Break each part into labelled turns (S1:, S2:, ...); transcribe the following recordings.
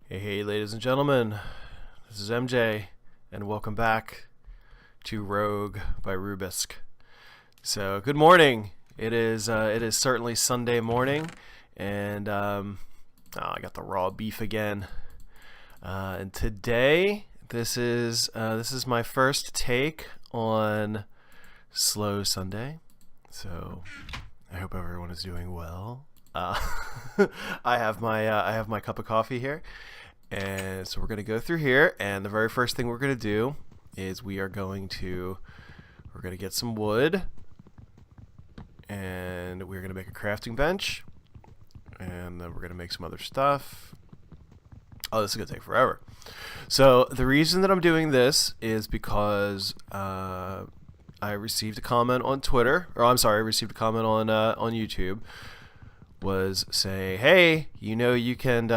S1: Hey, ladies and gentlemen, this is MJ, and welcome back to Rogue by Rubisk. So, good morning. It is certainly Sunday morning, and I got the raw beef again. And today, this is my first take on Slow Sunday. So, I hope everyone is doing well. I have my cup of coffee here. And so we're going to go through here, and the very first thing we're going to do is we're going to get some wood, and we're going to make a crafting bench, and then we're going to make some other stuff. Oh, this is going to take forever. So the reason that I'm doing this is because I received a comment on Twitter, or I'm sorry, I received a comment on YouTube, was saying, hey, you can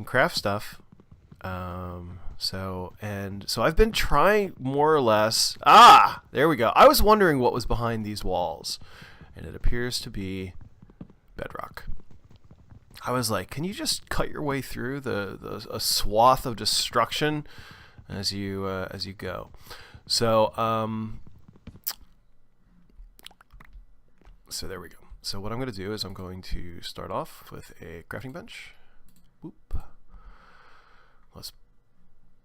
S1: craft stuff. So I've been trying more or less. There we go. I was wondering what was behind these walls, and it appears to be bedrock. I was like, can you just cut your way through a swath of destruction as you go? So there we go. So what I'm going to do is I'm going to start off with a crafting bench. Whoop. Let's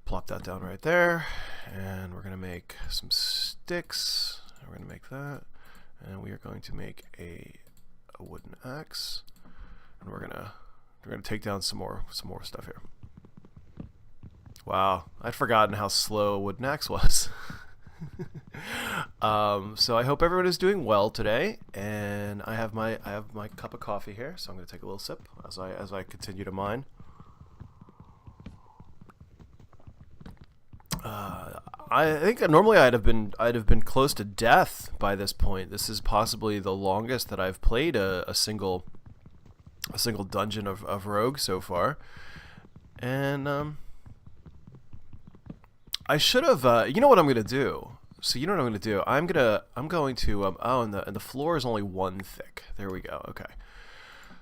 S1: plop that down right there, and we're going to make some sticks. We're going to make that, and we are going to make a wooden axe, and we're going to take down some more stuff here. Wow, I'd forgotten how slow a wooden axe was. So I hope everyone is doing well today, and I have my cup of coffee here, so I'm going to take a little sip as I continue to mine. I think that normally I'd have been close to death by this point. This is possibly the longest that I've played a single dungeon of Rogue so far, and I should have. You know what I'm gonna do? So you know what I'm gonna do? I'm going to and the floor is only one thick. There we go. Okay.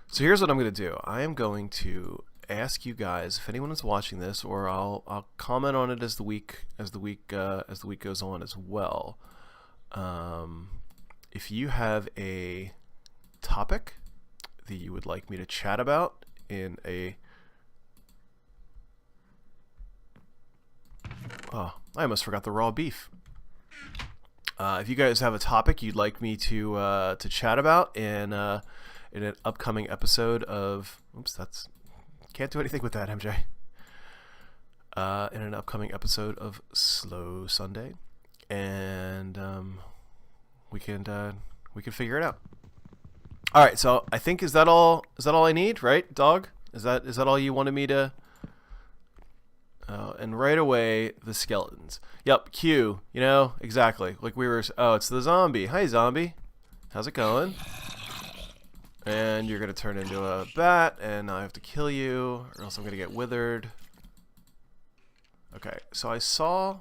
S1: So here's what I'm gonna do. I am going to ask you guys if anyone is watching this, or I'll comment on it as the week goes on as well. If you have a topic that you would like me to chat about in a I almost forgot the raw beef. If you guys have a topic you'd like me to chat about in an upcoming episode of can't do anything with that, MJ. In an upcoming episode of Slow Sunday, and we can figure it out. All right, so I think is that all I need, right, dog? Is that all you wanted me to? And right away the skeletons. Yep, Q. Exactly like we were. Oh, it's the zombie. Hi, zombie. How's it going? And you're going to turn into a bat, and I have to kill you, or else I'm going to get withered. Okay, so I saw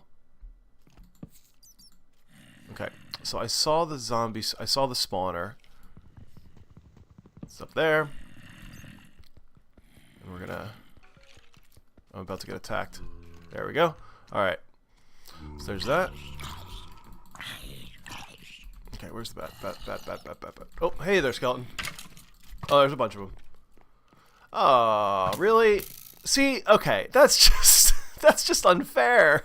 S1: the zombies. I saw the spawner. It's up there. And I'm about to get attacked. There we go. Alright. So there's that. Okay, where's the bat? Oh, hey there, skeleton. Oh, there's a bunch of them. Oh, really? See, okay, that's just unfair.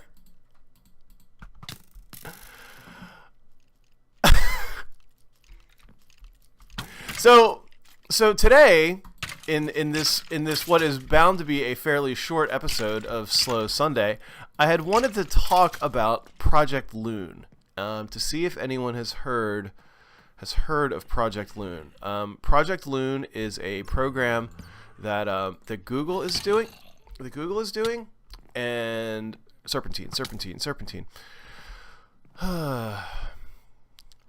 S1: So today, in this what is bound to be a fairly short episode of Slow Sunday, I had wanted to talk about Project Loon, to see if anyone has heard of Project Loon. Project Loon is a program that that Google is doing. And serpentine.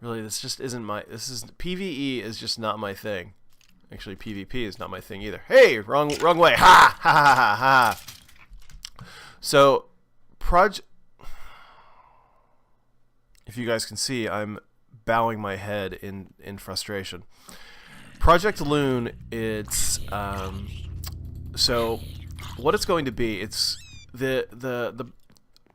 S1: Really, this just isn't my. PvE is just not my thing. Actually, PvP is not my thing either. Hey, wrong way. Ha ha ha ha ha. So, if you guys can see, I'm bowing my head in frustration. Project Loon, it's so what it's going to be, it's the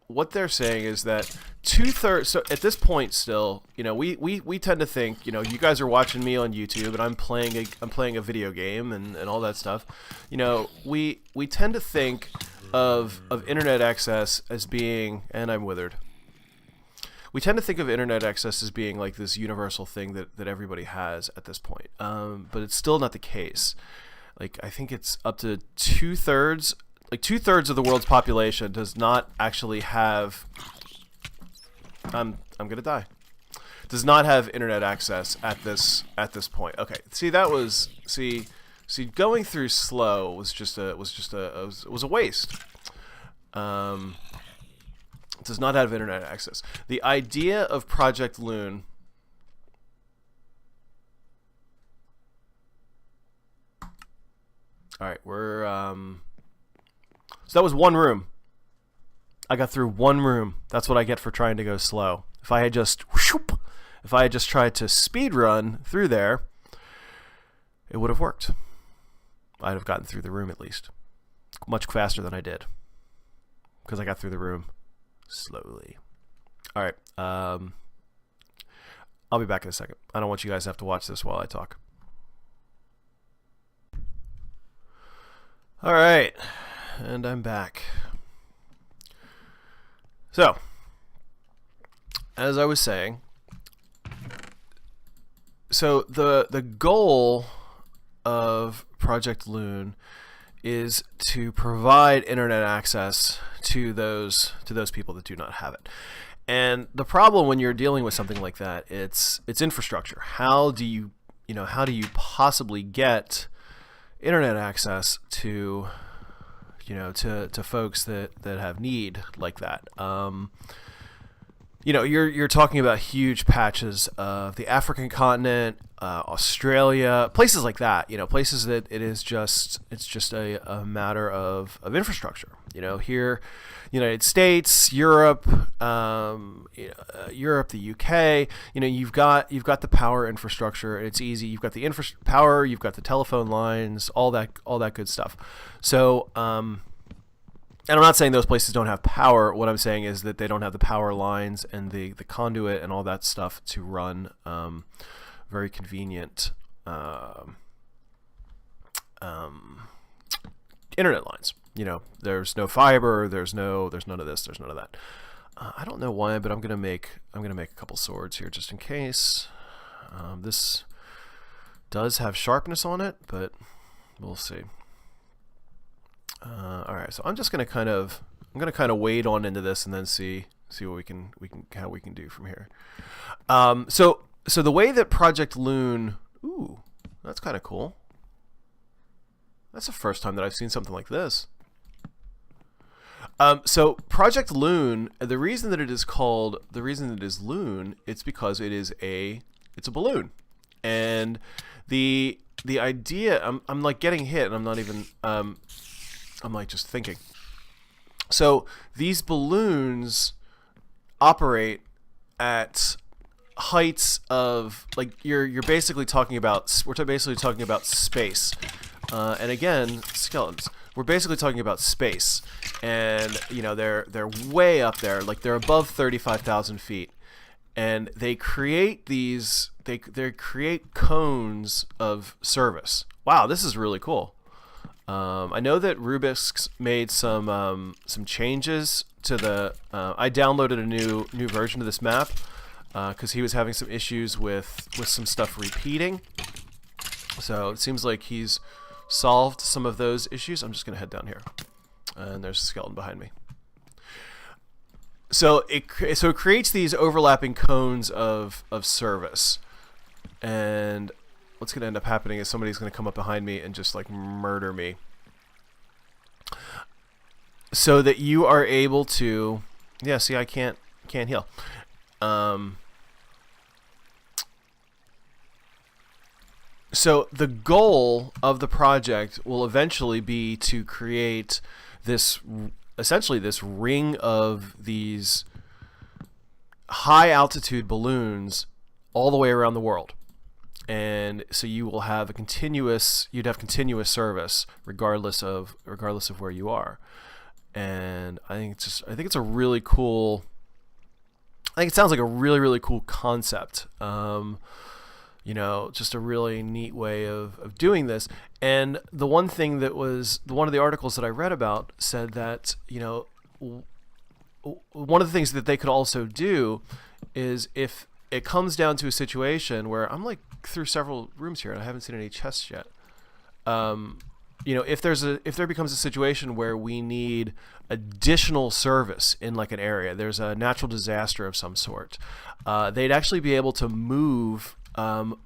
S1: what they're saying is that 2/3. So at this point, still, we tend to think, you guys are watching me on YouTube, and I'm playing a video game and all that stuff. We tend to think of internet access as being, and I'm withered. We tend to think of internet access as being like this universal thing that everybody has at this point, but it's still not the case. Like, I think it's up to 2/3. Like 2/3 of the world's population does not actually have. I'm gonna die. Does not have internet access at this point. Okay, see, that was going through slow was a waste. Does not have internet access. The idea of Project Loon. All right, we're so that was one room. I got through one room. That's what I get for trying to go slow. If I had just tried to speed run through there, it would have worked. I'd have gotten through the room at least. Much faster than I did. Because I got through the room slowly. Alright. I'll be back in a second. I don't want you guys to have to watch this while I talk. Alright. And I'm back. So, as I was saying, so the goal of Project Loon is to provide internet access to those people that do not have it. And the problem when you're dealing with something like that, it's infrastructure. How do you possibly get internet access to to folks that have need like that? You're talking about huge patches of the African continent, Australia, places like that. Places that it's just a matter of infrastructure. Here, United States, Europe, Europe, the UK. You've got the power infrastructure, and it's easy. You've got the power, you've got the telephone lines, all that good stuff. So, and I'm not saying those places don't have power. What I'm saying is that they don't have the power lines and the conduit and all that stuff to run very convenient internet lines. There's no fiber. There's none of this. There's none of that. I don't know why, but I'm gonna make a couple swords here just in case. This does have sharpness on it, but we'll see. All right, so I'm gonna kind of wade on into this and then see what how we can do from here. So the way that Project Loon, ooh, that's kind of cool. That's the first time that I've seen something like this. So Project Loon, the reason that it is Loon, it's because it's a balloon, and the idea, I'm like getting hit, and I'm not even I'm like just thinking. So these balloons operate at heights of, like, we're basically talking about space, and again, skeletons. We're basically talking about space, and they're way up there, like they're above 35,000 feet, and they create these they create cones of service. Wow, this is really cool. I know that Rubisk's made some changes to the. I downloaded a new version of this map because he was having some issues with some stuff repeating. So it seems like he's solved some of those issues. I'm just gonna head down here, and there's a skeleton behind me. So it creates these overlapping cones of service, and what's going to end up happening is somebody's going to come up behind me and just like murder me, so that you are able to, yeah, see, I can't heal. So the goal of the project will eventually be to create essentially this ring of these high altitude balloons all the way around the world. and so you will have you'd have continuous service regardless of where you are. And I think it's a really cool. I think it sounds like a really, really cool concept. Just a really neat way of doing this. And the one thing one of the articles that I read about said that, one of the things that they could also do is if it comes down to a situation where I'm like through several rooms here and I haven't seen any chests yet. If there becomes a situation where we need additional service in like an area, there's a natural disaster of some sort, they'd actually be able to move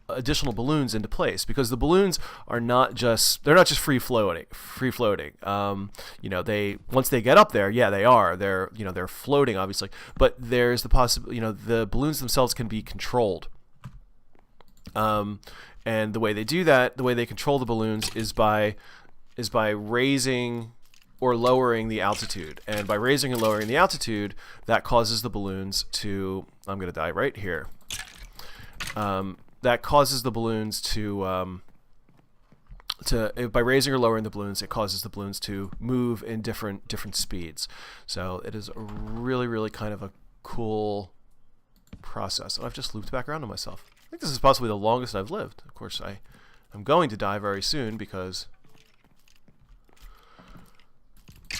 S1: additional balloons into place, because the balloons are not just free floating. Once they get up there, they're floating obviously, but there's the possibility, the balloons themselves can be controlled. And the way they do that, the way they control the balloons is by raising or lowering the altitude. And by raising and lowering the altitude, that causes the balloons to, I'm going to die right here. That causes the balloons to by raising or lowering the balloons, it causes the balloons to move in different speeds. So it is a really, really kind of a cool process. Oh, I've just looped back around to myself. I think this is possibly the longest I've lived. Of course, I'm going to die very soon because...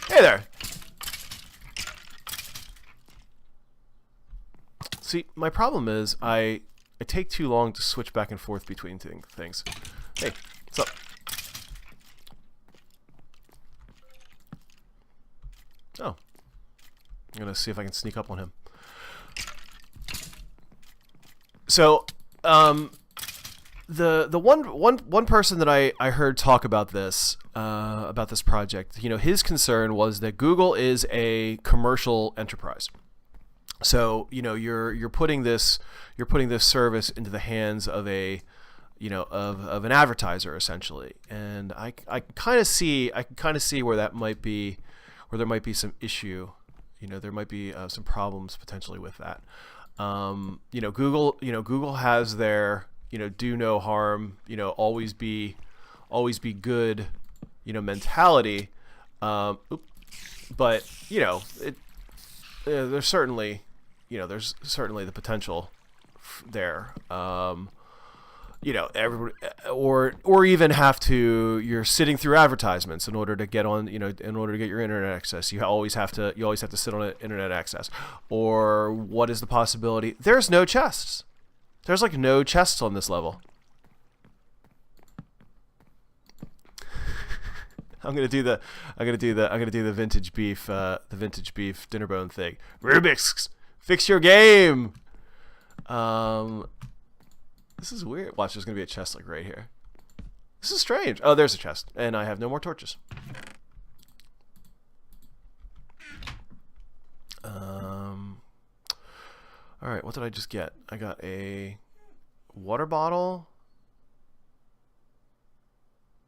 S1: Hey there! See, my problem is I take too long to switch back and forth between things. Hey, what's up? Oh. I'm gonna see if I can sneak up on him. So, the one person that I heard talk about this project, his concern was that Google is a commercial enterprise. So, you're putting this service into the hands of of an advertiser essentially, and I kind of see where there might be some issue. There might be some problems potentially with that. Google has their, do no harm, always be good, mentality. But there's certainly the potential there. Everybody, or even you're sitting through advertisements in order to get on, in order to get your internet access. You always have to sit on internet access. Or what is the possibility? There's no chests. There's like no chests on this level. I'm gonna do the vintage beef dinner bone thing. Rubik's, fix your game. This is weird. Watch, there's going to be a chest like right here. This is strange. Oh, there's a chest. And I have no more torches. Alright, what did I just get? I got a water bottle.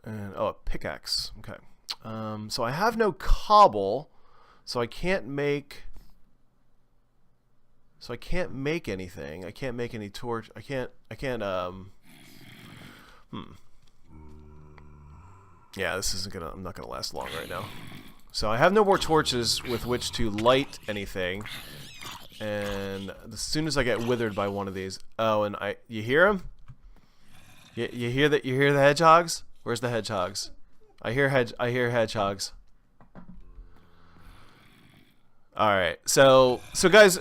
S1: And, a pickaxe. Okay. So I have no cobble, so I can't make... anything. I can't make any torch. I can't, Yeah, this isn't gonna, I'm not gonna last long right now. So I have no more torches with which to light anything. And as soon as I get withered by one of these, and you hear them? You hear that? You hear the hedgehogs? Where's the hedgehogs? I hear hedgehogs. All right, so guys,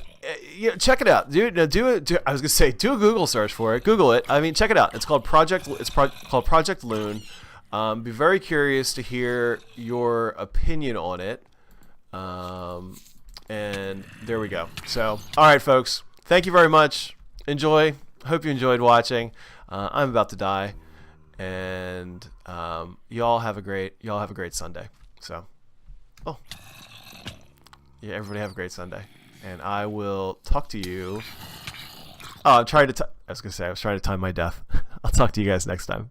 S1: check it out. I was gonna say, do a Google search for it. Google it. I mean, check it out. It's called Project Loon. Be very curious to hear your opinion on it. And there we go. So, all right, folks. Thank you very much. Enjoy. Hope you enjoyed watching. I'm about to die, and y'all have a great Sunday. So, yeah, everybody have a great Sunday, and I will talk to you. I was trying to time my death. I'll talk to you guys next time.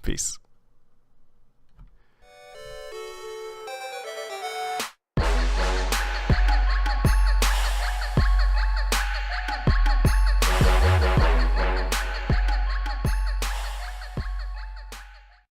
S1: Peace.